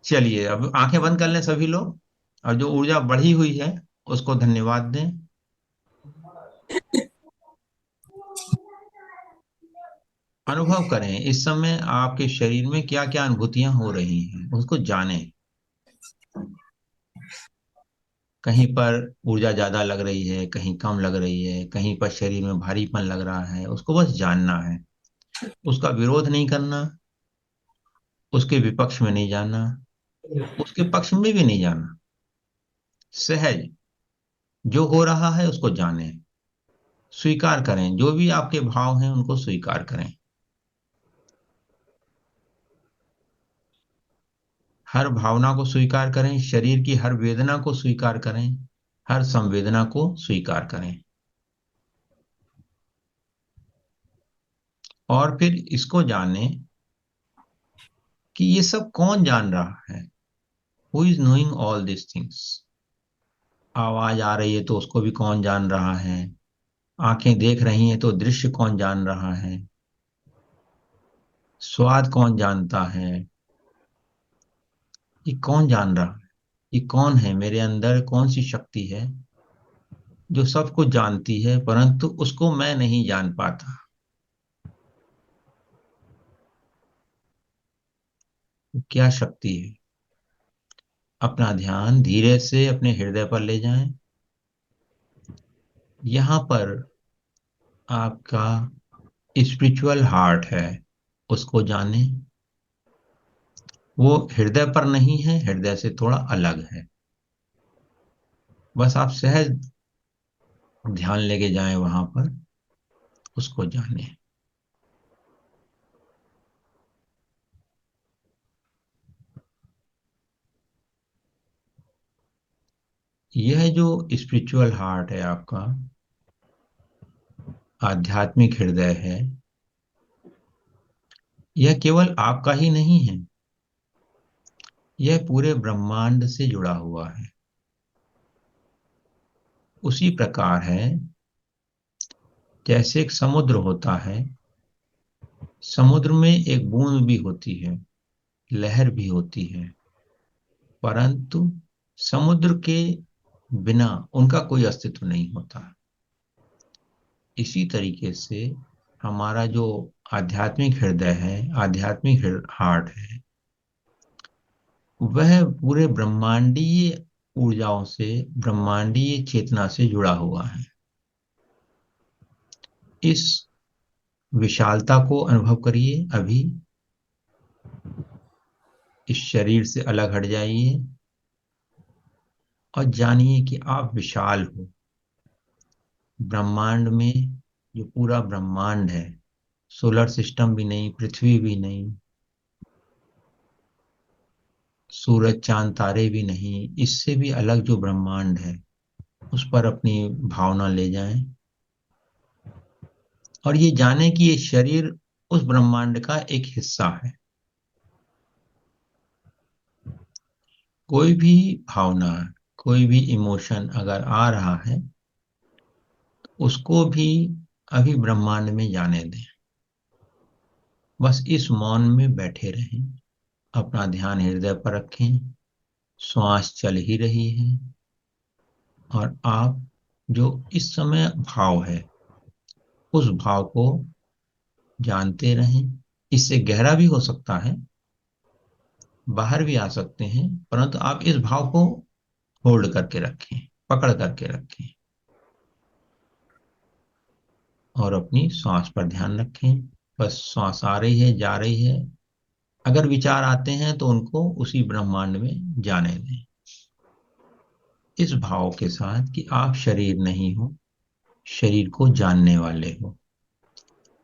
चलिए अब आंखें बंद कर लें सभी लोग, और जो ऊर्जा बढ़ी हुई है उसको धन्यवाद दें। अनुभव करें इस समय आपके शरीर में क्या क्या अनुभूतियां हो रही हैं, उसको जानें। कहीं पर ऊर्जा ज्यादा लग रही है, कहीं कम लग रही है, कहीं पर शरीर में भारीपन लग रहा है, उसको बस जानना है। उसका विरोध नहीं करना, उसके विपक्ष में नहीं जाना, उसके पक्ष में भी नहीं जाना। सहज जो हो रहा है उसको जानें, स्वीकार करें, जो भी आपके भाव हैं उनको स्वीकार करें। हर भावना को स्वीकार करें, शरीर की हर वेदना को स्वीकार करें, हर संवेदना को स्वीकार करें। और फिर इसको जानें कि ये सब कौन जान रहा है। Who is knowing all this things. आवाज आ रही है तो उसको भी कौन जान रहा है। आंखें देख रही हैं तो दृश्य कौन जान रहा है। स्वाद कौन जानता है। ये कौन जान रहा है। ये कौन है, मेरे अंदर कौन सी शक्ति है जो सब कुछ जानती है परंतु उसको मैं नहीं जान पाता। वो क्या शक्ति है। अपना ध्यान धीरे से अपने हृदय पर ले जाएं। यहां पर आपका स्पिरिचुअल हार्ट है, उसको जानें। वो हृदय पर नहीं है, हृदय से थोड़ा अलग है। बस आप सहज ध्यान लेके जाएं वहां पर, उसको जानें। यह जो स्पिरिचुअल हार्ट है आपका, आध्यात्मिक हृदय है, यह केवल आपका ही नहीं है, यह पूरे ब्रह्मांड से जुड़ा हुआ है। उसी प्रकार है जैसे एक समुद्र होता है, समुद्र में एक बूंद भी होती है, लहर भी होती है, परंतु समुद्र के बिना उनका कोई अस्तित्व नहीं होता। इसी तरीके से हमारा जो आध्यात्मिक हृदय है, आध्यात्मिक हार्ट है, वह पूरे ब्रह्मांडीय ऊर्जाओं से, ब्रह्मांडीय चेतना से जुड़ा हुआ है। इस विशालता को अनुभव करिए अभी। इस शरीर से अलग हट जाइए और जानिए कि आप विशाल हो। ब्रह्मांड में, जो पूरा ब्रह्मांड है, सोलर सिस्टम भी नहीं, पृथ्वी भी नहीं, सूरज चांद तारे भी नहीं, इससे भी अलग जो ब्रह्मांड है उस पर अपनी भावना ले जाएं। और ये जाने कि ये शरीर उस ब्रह्मांड का एक हिस्सा है। कोई भी भावना, कोई भी इमोशन अगर आ रहा है, उसको भी अभी ब्रह्मांड में जाने दें। बस इस मौन में बैठे रहें, अपना ध्यान हृदय पर रखें। श्वास चल ही रही है और आप जो इस समय भाव है उस भाव को जानते रहें। इससे गहरा भी हो सकता है, बाहर भी आ सकते हैं, परंतु आप इस भाव को होल्ड करके रखें, पकड़ करके रखें, और अपनी श्वास पर ध्यान रखें। बस श्वास आ रही है, जा रही है। अगर विचार आते हैं तो उनको उसी ब्रह्मांड में जाने दें, इस भाव के साथ कि आप शरीर नहीं हो, शरीर को जानने वाले हो।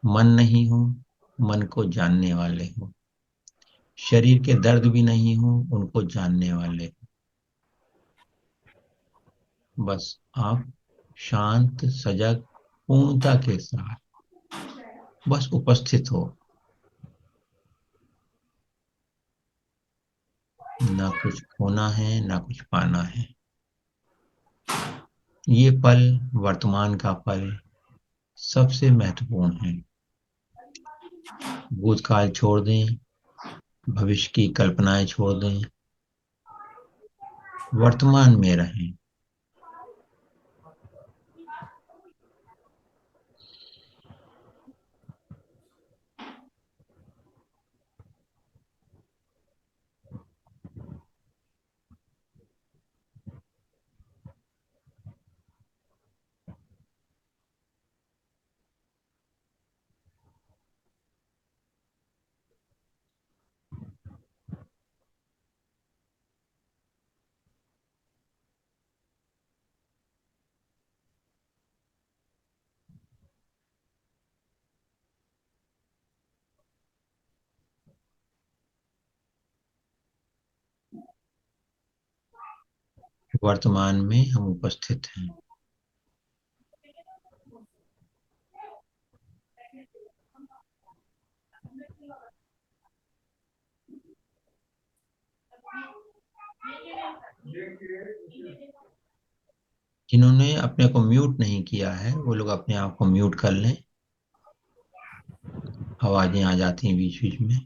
मन नहीं हो, मन को जानने वाले हो। शरीर के दर्द भी नहीं हो, उनको जानने वाले हो। बस आप शांत, सजग, पूर्णता के साथ बस उपस्थित हो। ना कुछ खोना है, ना कुछ पाना है। ये पल, वर्तमान का पल सबसे महत्वपूर्ण है। भूतकाल छोड़ दें, भविष्य की कल्पनाएं छोड़ दें, वर्तमान में रहें। वर्तमान में हम उपस्थित हैं। जिन्होंने अपने को म्यूट नहीं किया है वो लोग अपने आप को म्यूट कर लें। आवाजें आ जाती हैं बीच बीच में।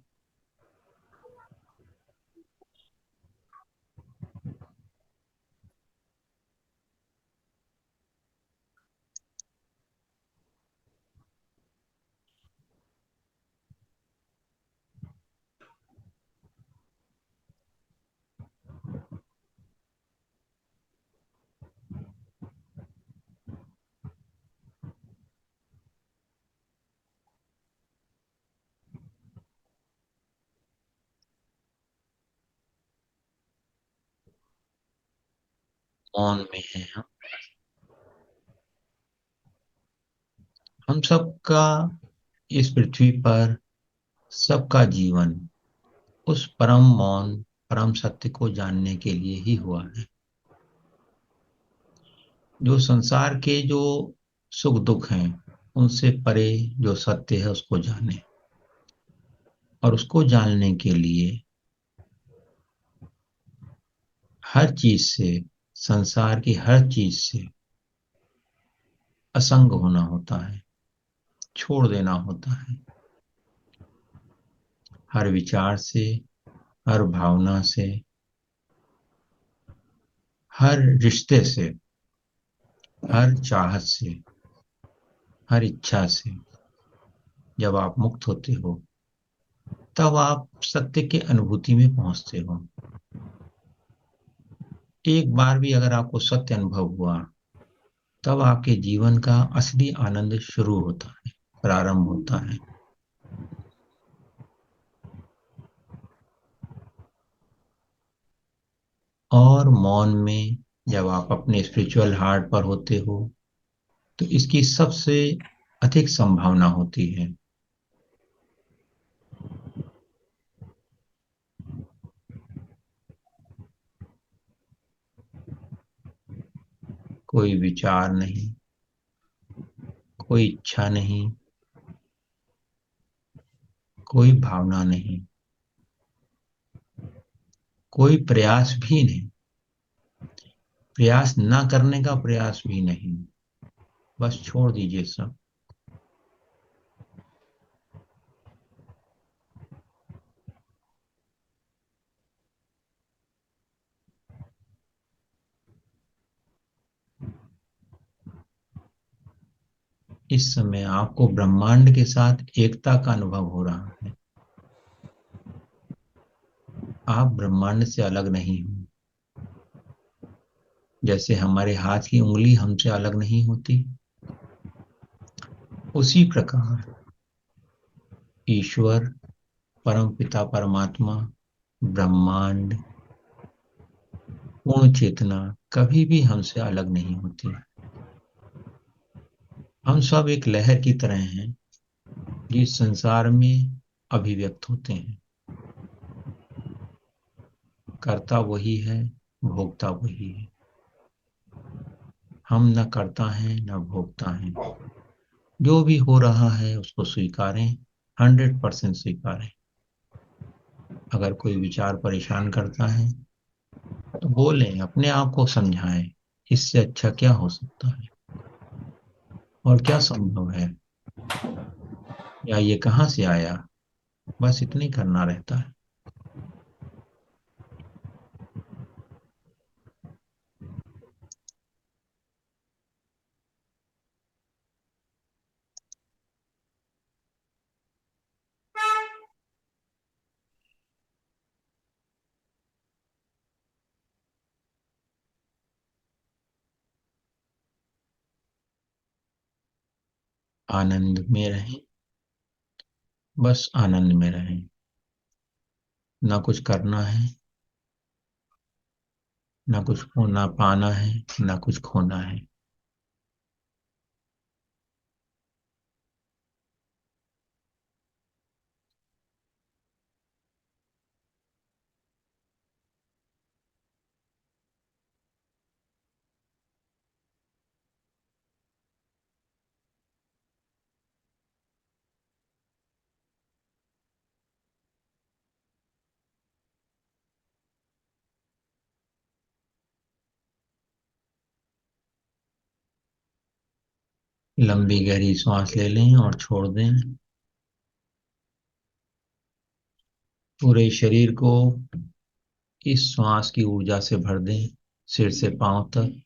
मौन में हैं हम सबका। इस पृथ्वी पर सबका जीवन उस परम मौन परम सत्य को जानने के लिए ही हुआ है। जो संसार के जो सुख दुख हैं उनसे परे जो सत्य है उसको जाने। और उसको जानने के लिए हर चीज से, संसार की हर चीज से असंग होना होता है, छोड़ देना होता है। हर विचार से, हर भावना से, हर रिश्ते से, हर चाहत से, हर इच्छा से जब आप मुक्त होते हो तब आप सत्य के अनुभूति में पहुंचते हो। एक बार भी अगर आपको सत्य अनुभव हुआ तब आपके जीवन का असली आनंद शुरू होता है, प्रारंभ होता है। और मौन में जब आप अपने स्पिरिचुअल हार्ट पर होते हो तो इसकी सबसे अधिक संभावना होती है। कोई विचार नहीं, कोई इच्छा नहीं, कोई भावना नहीं, कोई प्रयास भी नहीं, प्रयास ना करने का प्रयास भी नहीं। बस छोड़ दीजिए सब। इस समय आपको ब्रह्मांड के साथ एकता का अनुभव हो रहा है। आप ब्रह्मांड से अलग नहीं हो। जैसे हमारे हाथ की उंगली हमसे अलग नहीं होती, उसी प्रकार ईश्वर, परम पिता परमात्मा, ब्रह्मांड, पूर्ण चेतना कभी भी हमसे अलग नहीं होती। हम सब एक लहर की तरह हैं जिस संसार में अभिव्यक्त होते हैं। कर्ता वही है, भोक्ता वही है। हम न करता है न भोगता है। जो भी हो रहा है उसको स्वीकारें, 100% स्वीकारें। अगर कोई विचार परेशान करता है तो बोलें, अपने आप को समझाएं, इससे अच्छा क्या हो सकता है और क्या संभव है, या ये कहाँ से आया। बस इतना ही करना रहता है। आनंद में रहें, बस आनंद में रहें। ना कुछ करना है, ना कुछ ना पाना है, ना कुछ खोना है। लंबी गहरी सांस ले लें और छोड़ दें। पूरे शरीर को इस श्वास की ऊर्जा से भर दें, सिर से पांव तक।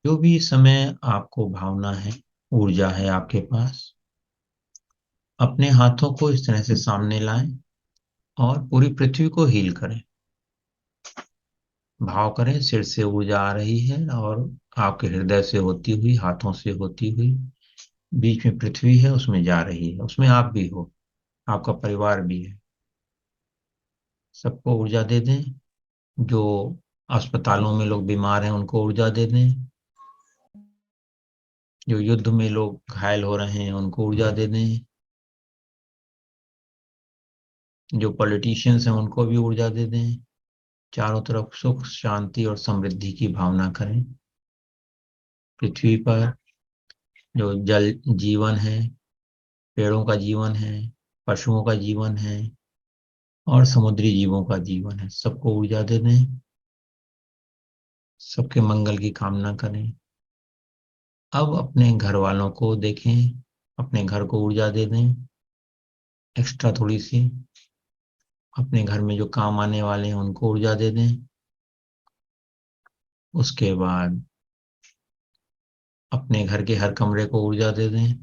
जो भी इस समय आपको भावना है, ऊर्जा है आपके पास, अपने हाथों को इस तरह से सामने लाएं और पूरी पृथ्वी को हील करें। भाव करें सिर से ऊर्जा आ रही है और आपके हृदय से होती हुई, हाथों से होती हुई, बीच में पृथ्वी है उसमें जा रही है। उसमें आप भी हो, आपका परिवार भी है। सबको ऊर्जा दे दें। जो अस्पतालों में लोग बीमार हैं उनको ऊर्जा दे दें। जो युद्ध में लोग घायल हो रहे हैं उनको ऊर्जा दे दें। जो पॉलिटिशियंस हैं उनको भी ऊर्जा दे दें। चारों तरफ सुख, शांति और समृद्धि की भावना करें। पृथ्वी पर जो जल जीवन है, पेड़ों का जीवन है, पशुओं का जीवन है और समुद्री जीवों का जीवन है, सबको ऊर्जा दे दें। सबके मंगल की कामना करें। अब अपने घर वालों को देखें, अपने घर को ऊर्जा दे दें एक्स्ट्रा थोड़ी सी। अपने घर में जो काम आने वाले हैं उनको ऊर्जा दे दें। उसके बाद अपने घर के हर कमरे को ऊर्जा दे दें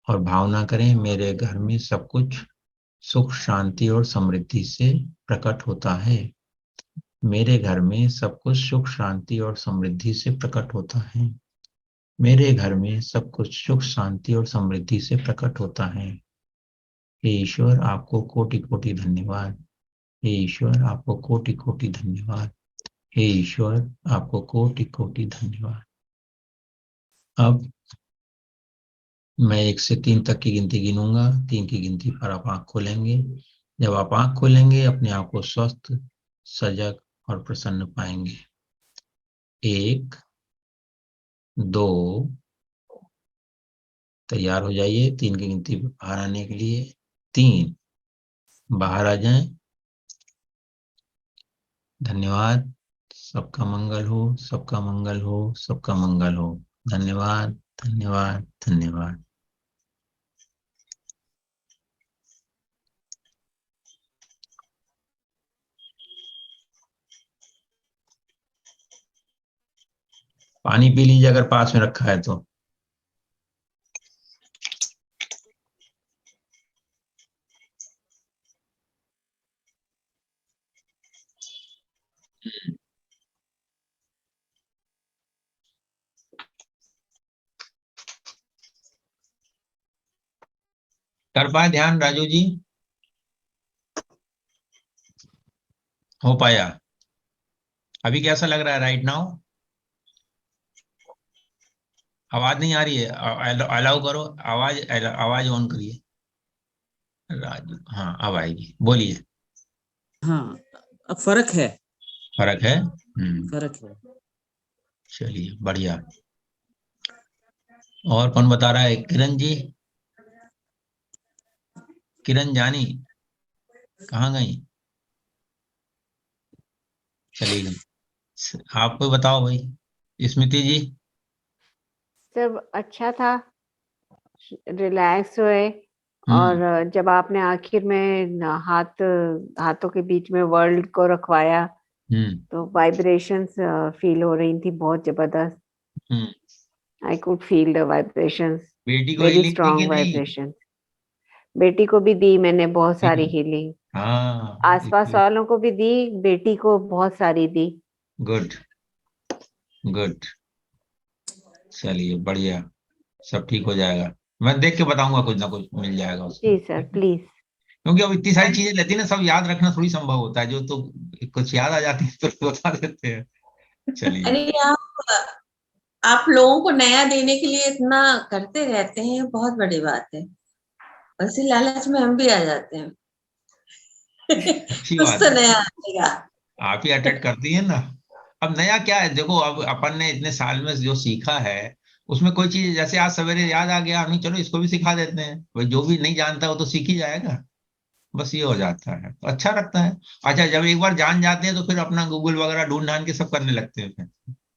और भावना करें, मेरे घर में सब कुछ सुख, शांति और समृद्धि से प्रकट होता है। मेरे घर में सब कुछ सुख, शांति और समृद्धि से प्रकट होता है। मेरे घर में सब कुछ सुख, शांति और समृद्धि से प्रकट होता है। हे ईश्वर, आपको कोटि कोटि धन्यवाद। हे ईश्वर, आपको कोटि कोटि धन्यवाद। हे ईश्वर, आपको कोटि कोटि धन्यवाद। अब मैं 1 से 3 तक की गिनती गिनूंगा। 3 की गिनती पर आप आंख खोलेंगे। जब आप आंख खोलेंगे अपने आप को स्वस्थ, सजग और प्रसन्न पाएंगे। 1, 2, तैयार हो जाइए 3 की गिनती पर बाहर आने के लिए। 3, बाहर आ जाएं। धन्यवाद। सबका मंगल हो, सबका मंगल हो, सबका मंगल हो। धन्यवाद, धन्यवाद, धन्यवाद। पानी पी लीजिए अगर पास में रखा है तो। कर पाए ध्यान राजू जी? हो पाया? अभी कैसा लग रहा है राइट नाउ? आवाज नहीं आ रही है? अलाउ करो आवाज, आवाज ऑन करिए राजू। हाँ अब आएगी, बोलिए। हाँ, अब फर्क है। फर्क है? फर्क है। चलिए बढ़िया। और कौन बता रहा है? किरण जी? किरण जानी कहाँ गई? चली गई। आप कोई बताओ भाई। स्मृति जी? सब अच्छा था, रिलैक्स हुए। हम्म। और जब आपने आखिर में हाथों के बीच में वर्ल्ड को रखवाया हम्म। तो वाइब्रेशंस फील हो रही थी बहुत जबरदस्त। Hmm. I could feel the vibrations, बेटी को वेरी हीलिंग दी कि स्ट्रॉन्ग नहीं? वाइब्रेशंस। बेटी को भी दी मैंने बहुत दी। सारी हीलिंग। हाँ, आसपास वालों को भी दी, बेटी को बहुत सारी दी। Good good. चलिए बढ़िया, सब ठीक हो जाएगा। मैं देख के बताऊंगा, कुछ ना कुछ मिल जाएगा उसको। जी सर, प्लीज। क्योंकि अब इतनी सारी चीजें रहती है ना, सब याद रखना थोड़ी संभव होता है, जो तो कुछ याद आ जाती है तो बता देते हैं। चलिए। अरे आप लोगों को नया देने के लिए इतना करते रहते हैं, बहुत बड़ी बात है। उसी लालच में हम भी आ जाते हैं। अच्छी कुछ बात तो है, नया आएगा। आप ही अटेंड करती है ना। अब नया क्या है, देखो अब अपन ने इतने साल में जो सीखा है, उसमें कोई चीज जैसे आज सवेरे याद आ गया, नहीं चलो इसको भी सिखा देते हैं, भाई जो भी नहीं जानता वो तो सीख ही जाएगा। बस ये हो जाता है तो अच्छा लगता है। अच्छा, जब एक बार जान जाते हैं तो फिर अपना गूगल वगैरह ढूंढ ढांड के सब करने लगते हैं, फिर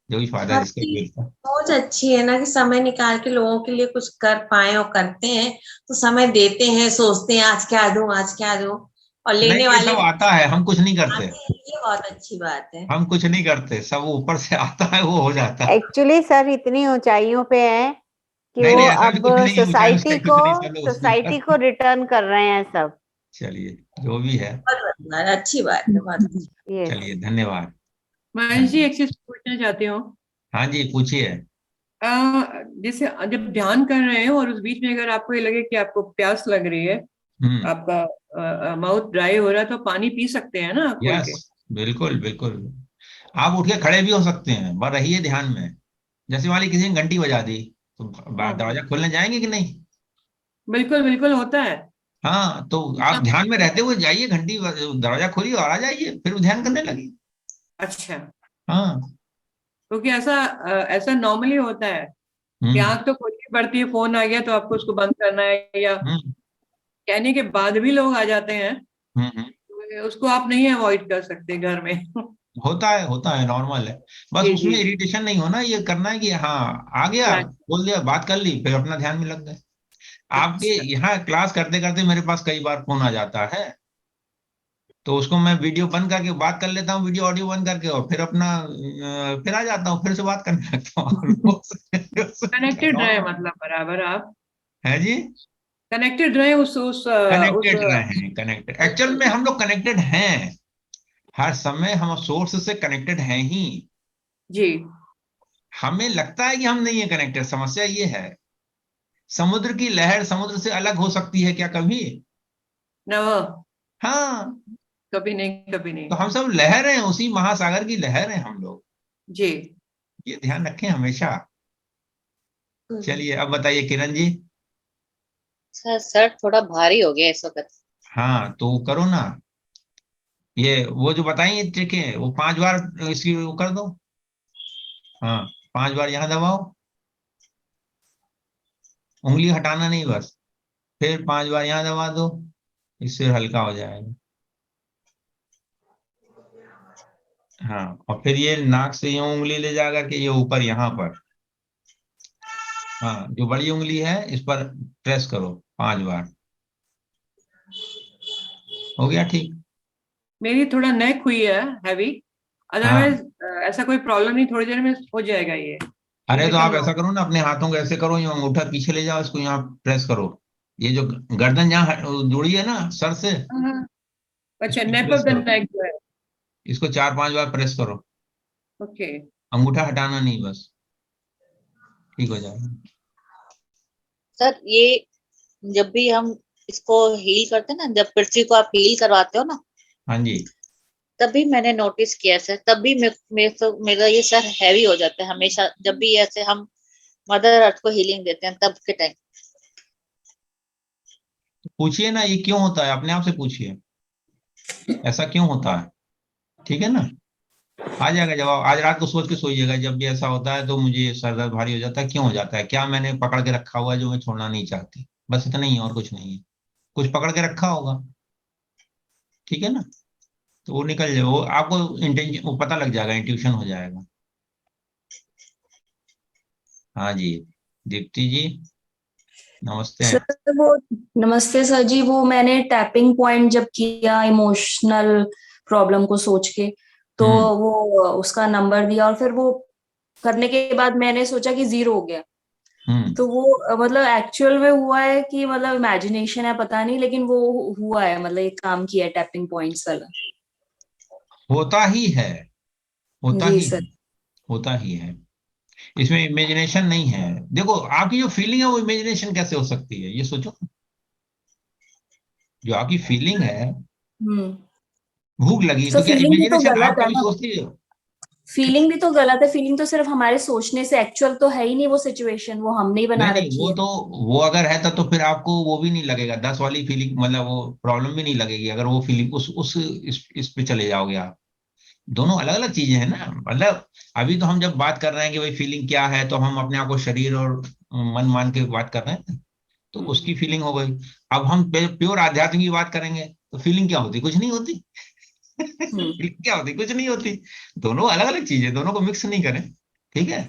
जो भी फायदा जिसका आपकी मिलता है। सोच अच्छी है ना, कि समय निकाल के लोगों के लिए कुछ कर पाए और करते हैं, तो समय देते हैं, सोचते हैं आज क्या दूं, आज क्या दूं, और नहीं, लेने ये वाले सब भी आता है, हम कुछ नहीं करते। आते हैं। ये बहुत अच्छी बात है। हम कुछ नहीं करते, सब ऊपर से आता है, वो हो जाता है। एक्चुअली सर इतनी ऊंचाइयों पे हैं कि नहीं वो नहीं, ऐसा भी अब कुछ नहीं है, ऊंचाई सोसाइटी ऊंचाई को कुछ नहीं, चलो उसमें सोसाइटी को रिटर्न कर रहे हैं सब। चलिए, जो भी है। बहुत बढ़िया, अच्छी बात है, बहुत अच्छी। यस। चलिए, धन्यवाद। महेश जी, धन्यवाद। एक चीज पूछना चाहती हूँ। हाँ जी, पूछिए। अ, जैसे जब ध्यान कर रहे हैं और उस बीच में अगर आपको ये लगे कि आपको प्यास लग रही है, हम्म। आपका माउथ ड्राई हो रहा है, तो पानी पी सकते हैं ना खोल यस, के? बिल्कुल बिल्कुल। आप उठ के खड़े भी हो सकते हैं, बस रहिए ध्यान में। जैसे मान ली किसी ने घंटी बजा दी, तो हम्म, दरवाजा खोलने जाएंगे कि नहीं? बिल्कुल बिल्कुल होता है। हाँ, तो आप ध्यान में रहते हुए जाइए, घंटी दरवाजा खोलिए और आ जाइए, फिर ध्यान करने लगी। अच्छा, हाँ। क्योंकि ऐसा नॉर्मली होता है कि हम्म आंख तो खोलनी पड़ती है, फोन आ गया तो आपको उसको बंद करना है, या हम्म कहने के बाद भी लोग आ जाते हैं, हम्म। तो उसको आप नहीं अवॉइड कर सकते घर में। होता है, नॉर्मल है। बस जी जी उसमें जी। इरिटेशन नहीं होना, ये करना है कि हाँ आ गया, Right. बोल दिया, बात कर ली, फिर अपना ध्यान में लग गए। आपके अच्छा यहाँ क्लास करते करते मेरे पास कई बार फोन आ जाता है, तो उसको मैं वीडियो बंद करके बात कर लेता हूँ, वीडियो ऑडियो बंद करके, और फिर अपना फिर आ जाता हूँ, फिर से बात करने लगता हूँ। कनेक्टेड रहे, नॉर्मल मतलब बराबर आप है जी। कनेक्टेड रहे उस कनेक्टेड रहे, कनेक्टेड, एक्चुअल में हम लोग कनेक्टेड हैं, हर समय हम सोर्स से कनेक्टेड हैं ही। जी। हमें लगता है कि हम नहीं है कनेक्टेड, समस्या ये है। समुद्र की लहर समुद्र से अलग हो सकती है क्या कभी? न, हाँ। कभी नहीं, कभी नहीं। तो हम सब लहर हैं, उसी महासागर की लहर हैं हम लोग, जी। ये ध्यान रखें हमेशा। चलिए, अब बताइए किरण जी। सर सर थोड़ा भारी हो गया इस वक्त। हाँ, तो करो ना, ये वो जो बताइए ट्रिक है, वो 5 बार इसकी वो कर दो। हाँ, 5 बार यहाँ दबाओ, उंगली हटाना नहीं बस, फिर 5 बार यहाँ दबा दो, इससे हल्का हो जाएगा। हाँ, और फिर ये नाक से यूं उंगली ले जा करके ये ऊपर यहाँ पर, हाँ, जो बड़ी उंगली है इस पर प्रेस करो 5 बार। हो गया ठीक। मेरी थोड़ा नेक हुई है हैवी, हाँ, अदरवाइज ऐसा कोई प्रॉब्लम नहीं, थोड़ी देर में हो जाएगा ये। अरे तो आप एकदम ऐसा करो ना, अपने हाथों को ऐसे करो, ये अंगूठा पीछे ले जाओ, इसको यहाँ प्रेस करो, ये जो गर्दन जहाँ जुड़ी है ना सर से, नॉर्मल। इस अच्छा, पर नेप प्रेस ऑफ द करो, नेक जो है। इसको 4-5 बार प्रेस करो, ओके। अंगूठा हटाना नहीं बस, ठीक हो जाएगा। सर ये जब भी हम इसको हील करते हैं ना, जब पृथ्वी को आप हील करवाते हो ना, हाँ जी। तभी मैंने नोटिस किया सर, तभी मेरा ये सर हैवी हो जाता है हमेशा, जब भी ऐसे हम मदर अर्थ को हीलिंग देते हैं तब के टाइम। पूछिए ना, ये क्यों होता है, अपने आप से पूछिए, ऐसा क्यों होता है? ठीक है ना, आ जाएगा जवाब। आज रात को सोच के सोइएगा, जब भी ऐसा होता है तो मुझे सर दर्द भारी हो जाता है, क्यों हो जाता है, क्या मैंने पकड़ के रखा हुआ है जो मैं छोड़ना नहीं चाहती, बस इतना ही है, और कुछ नहीं है। कुछ पकड़ के रखा होगा, ठीक है ना, तो वो निकल जाए, वो आपको इंटेंशन वो पता लग जाएगा, इंट्यूशन हो जाएगा। हाँ जी, दीप्ति जी, नमस्ते। सर वो नमस्ते सर जी, वो मैंने टैपिंग पॉइंट जब किया इमोशनल प्रॉब्लम को सोच के, तो हम्म वो उसका नंबर दिया, और फिर वो करने के बाद मैंने सोचा कि 0 हो गया, तो वो मतलब एक्चुअल में हुआ है कि मतलब इमेजिनेशन है पता नहीं, लेकिन वो हुआ है, मतलब एक काम किया है टैपिंग पॉइंट्स वाला। होता ही है, होता जी ही है, सर। होता ही है। इसमें इमेजिनेशन नहीं है। देखो आपकी जो फीलिंग है वो इमेजिनेशन कैसे हो सकती है, ये सोचो। जो आपकी फीलिंग है, हम्म। भूख लगी, सो तो क्या फीलिंग भी तो इमेजिनेशन आप गलत है कभी ना, सोचती हो? फीलिंग भी तो गलत है, फीलिंग तो सिर्फ हमारे सोचने से, एक्चुअल तो है ही नहीं वो सिचुएशन, वो हमने ही बना नहीं नहीं, रखी वो है। तो, वो अगर है तो फिर आपको वो भी नहीं लगेगा, 10 वाली फीलिंग, मतलब वो प्रॉब्लम भी नहीं लगेगी अगर वो फीलिंग उस इस पे चले जाओगे आप। दोनों अलग अलग चीजें हैं ना, मतलब अभी तो हम जब बात कर रहे हैं कि भाई फीलिंग क्या है, तो हम अपने आप को शरीर और मन मान के बात कर रहे हैं, तो उसकी फीलिंग हो गई। अब हम प्योर आध्यात्म की बात करेंगे तो फीलिंग क्या होती, कुछ नहीं होती। हम्म। फीलिंग क्या होती, कुछ नहीं होती। दोनों अलग अलग चीजें, दोनों को मिक्स नहीं करें, ठीक है।